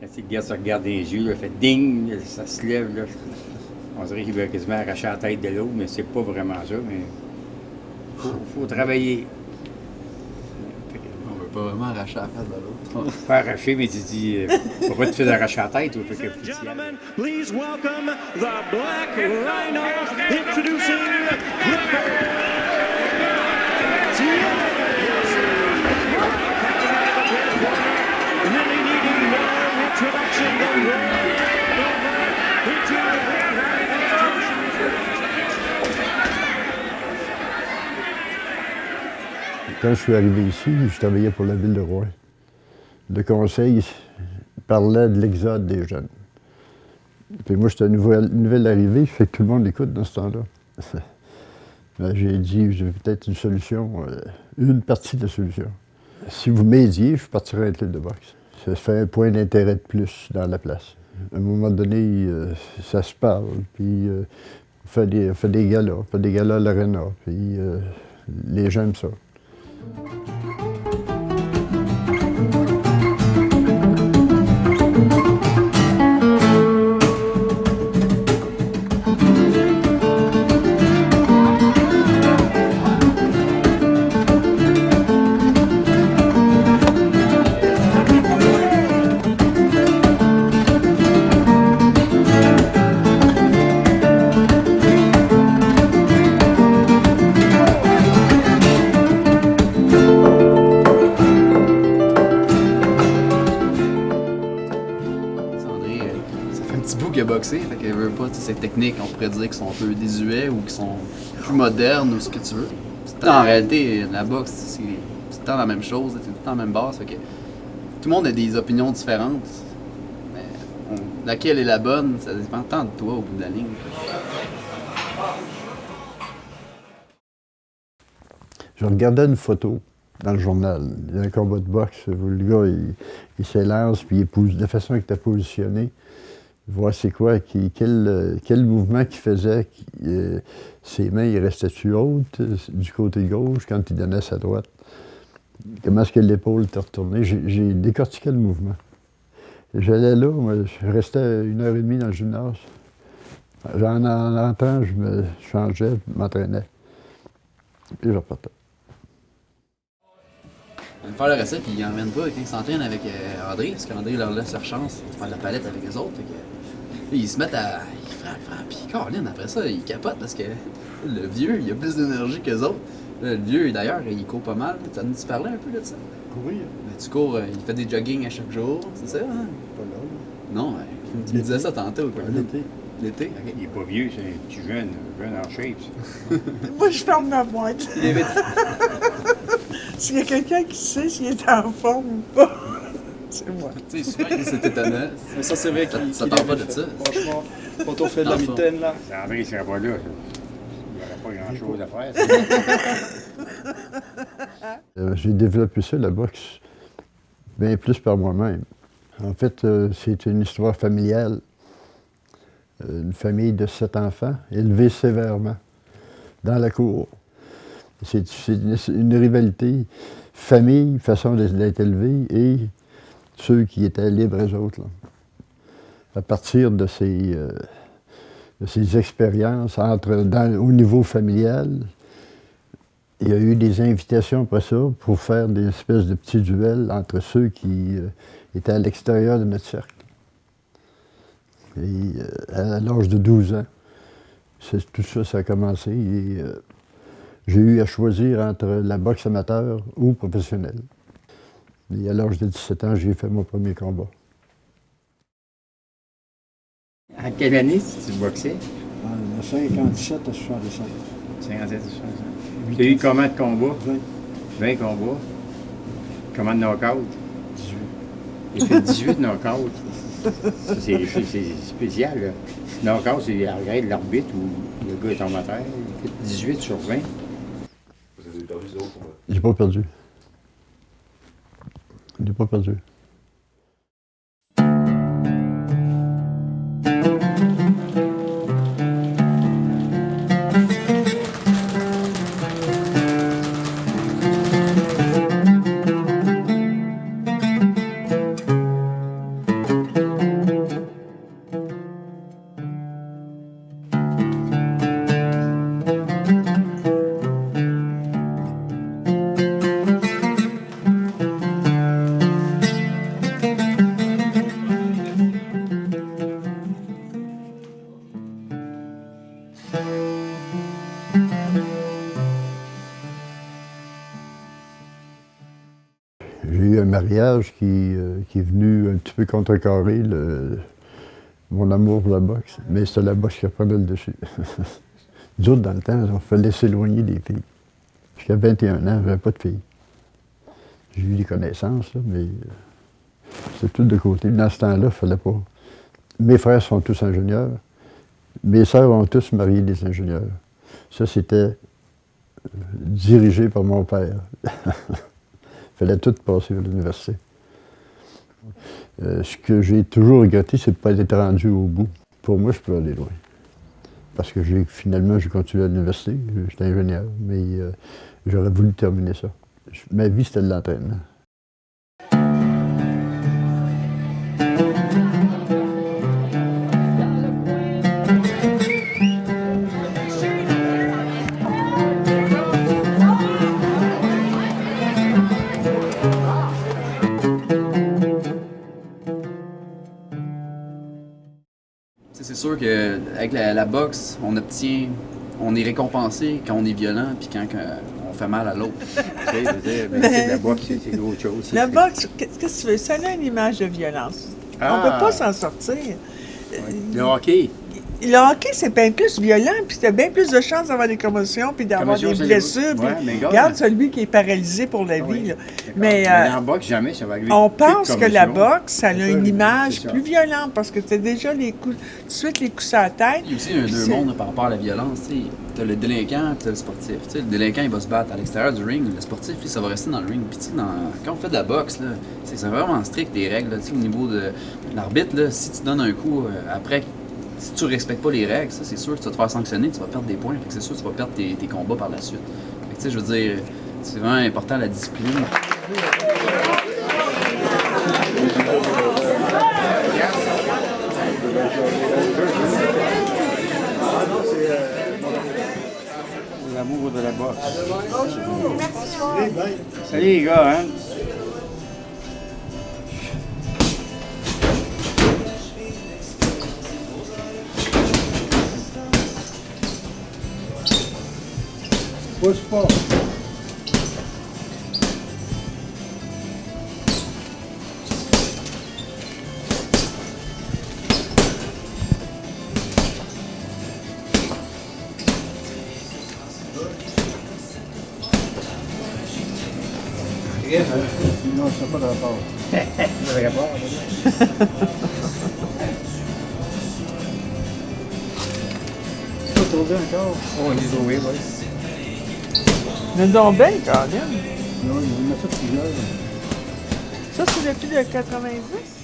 Quand le gars se regarde dans les yeux, là, fait ding, ça se lève. Là. On dirait qu'il veut quasiment arracher la tête de l'autre, mais c'est pas vraiment ça. Mais faut travailler. On veut pas vraiment arracher la face de l'autre. Pas arracher, mais tu dis, pourquoi tu fais arracher la tête? Ou fait que Gentlemen, please welcome the Black Rhino introducing really needing no introduction. Quand je suis arrivé ici, je travaillais pour la ville de Rouen. Le conseil parlait de l'exode des jeunes. Puis moi, j'étais une nouvelle arrivée, fait que tout le monde écoute dans ce temps-là. Ben, j'ai dit, j'ai peut-être une solution, une partie de la solution. Si vous m'aidiez, je partirais un club de boxe. Ça fait un point d'intérêt de plus dans la place. À un moment donné, ça se parle, puis on fait des galas à l'aréna, puis les gens aiment ça. Boxer, fait qu'elle veut pas, ces techniques, on pourrait dire qu'ils sont un peu désuets ou qu'ils sont plus modernes ou ce que tu veux. En réalité, la boxe, c'est tout le temps la même chose, c'est tout le temps la même base, fait que tout le monde a des opinions différentes, mais laquelle est la bonne, ça dépend tant de toi au bout de la ligne. Je regardais une photo dans le journal. Il y a un combat de boxe, le gars, il s'élance, puis de la façon qu'il était positionné, voir c'est quoi, quel mouvement qu'il faisait, ses mains, il restait-tu hautes du côté gauche quand il donnait sa droite. Comment est-ce que l'épaule était retournée. J'ai décortiqué le mouvement. J'allais là, moi, je restais 1h30 dans le gymnase. En rentrant, je me changeais, je m'entraînais. Puis je repartais. Ils faire la recette, puis ils n'en reviennent pas quand ils s'entraînent avec André, parce qu'André leur laisse leur chance de faire de la palette avec les autres. Fait que, là, ils se mettent à. Ils frappent, puis Caroline, après ça, ils capotent parce que le vieux, il a plus d'énergie qu'eux autres. Là, le vieux, d'ailleurs, il court pas mal. Tu parlais un peu de ça? Courir? Ben, tu cours, il fait des jogging à chaque jour, c'est ça? Hein? Pas là. Non, tu me disais ça tantôt. Quoi. L'été. L'été? Okay. Il n'est pas vieux, c'est un petit jeune en shape. Moi, je ferme ma boîte. S'il y a quelqu'un qui sait s'il est en forme ou pas, c'est moi. Tu sais, souvent, c'est étonnant. Mais ça, c'est vrai qu'il Ça parle pas de ça. Franchement, quand on fait de la mitaine, là. André ne serait pas là. Il n'y aurait pas grand-chose à faire. J'ai développé ça, la boxe, bien plus par moi-même. En fait, c'est une histoire familiale. Une famille de 7 enfants, élevés sévèrement, dans la cour. C'est une rivalité, famille, façon d'être élevé, et ceux qui étaient libres, eux autres. Là. À partir de ces expériences au niveau familial, il y a eu des invitations après ça pour faire des espèces de petits duels entre ceux qui étaient à l'extérieur de notre cercle. Et à l'âge de 12 ans, tout ça, ça a commencé. Et j'ai eu à choisir entre la boxe amateur ou professionnelle. Et à l'âge de 17 ans, j'ai fait mon premier combat. En quelle année tu boxais? De 57 à 65. 57 à 65. Tu as eu combien de combats? 20. 20 combats. Combien de knockouts? 18. Il fait 18 knockouts. Ça, c'est spécial, là. Knockout, c'est la règle de l'arbitre où le gars est tombe à terre. Il fait 18 sur 20. Vous avez perdu 0 combat. J'ai pas perdu. J'ai pas perdu. mariage qui est venu un petit peu contrecarrer mon amour pour la boxe. Mais c'était la boxe qui prenait le dessus. Nous autres, dans le temps, on fallait s'éloigner des filles. Jusqu'à 21 ans, je n'avais pas de filles. J'ai eu des connaissances, là, mais c'est tout de côté. Dans ce temps-là, il ne fallait pas. Mes frères sont tous ingénieurs. Mes sœurs ont tous marié des ingénieurs. Ça, c'était dirigé par mon père. Il fallait tout passer à l'université. Ce que j'ai toujours regretté, c'est de ne pas être rendu au bout. Pour moi, je peux aller loin. Parce que finalement, j'ai continué à l'université. J'étais ingénieur, mais j'aurais voulu terminer ça. Ma vie, c'était de l'entraînement. C'est sûr qu'avec la boxe, on est récompensé quand on est violent puis quand on fait mal à l'autre. Tu sais, je veux dire, mais c'est de la boxe, c'est autre chose. La boxe, qu'est-ce que tu veux? Ça a une image de violence. On ne peut pas s'en sortir. Le hockey. Le hockey, c'est bien plus violent, puis tu as bien plus de chances d'avoir des commotions, puis d'avoir des Commotion, c'est blessures. ouais, puis mais regarde. regarde celui qui est paralysé pour la vie. Là. Mais en boxe, jamais ça va arriver. on Plus de pense que la commotion. boxe, ça a une image c'est ça. plus violente, parce que tu as déjà les coups, tout de suite les coups sur la tête. Il y a aussi deux C'est- mondes par rapport à la violence. Tu as le délinquant et le sportif. T'sais, le délinquant, il va se battre à l'extérieur du ring. Le sportif, lui, ça va rester dans le ring. Puis quand on fait de la boxe, là, c'est vraiment strict les règles. Là, au niveau de l'arbitre, là, si tu donnes un coup après, si tu respectes pas les règles, ça, c'est sûr que tu vas te faire sanctionner, tu vas perdre des points. Fait que c'est sûr que tu vas perdre tes combats par la suite. Fait que, je veux dire, c'est vraiment important la discipline. L'amour de la boxe. Salut les gars, hein? Pousse pas. Non, ça n'a pas de rapport. Le rapport, Pas tourné encore. on est joué, oui. Le donc bien, Colin. Non, il en a fait plusieurs. Ça, c'est depuis le 90?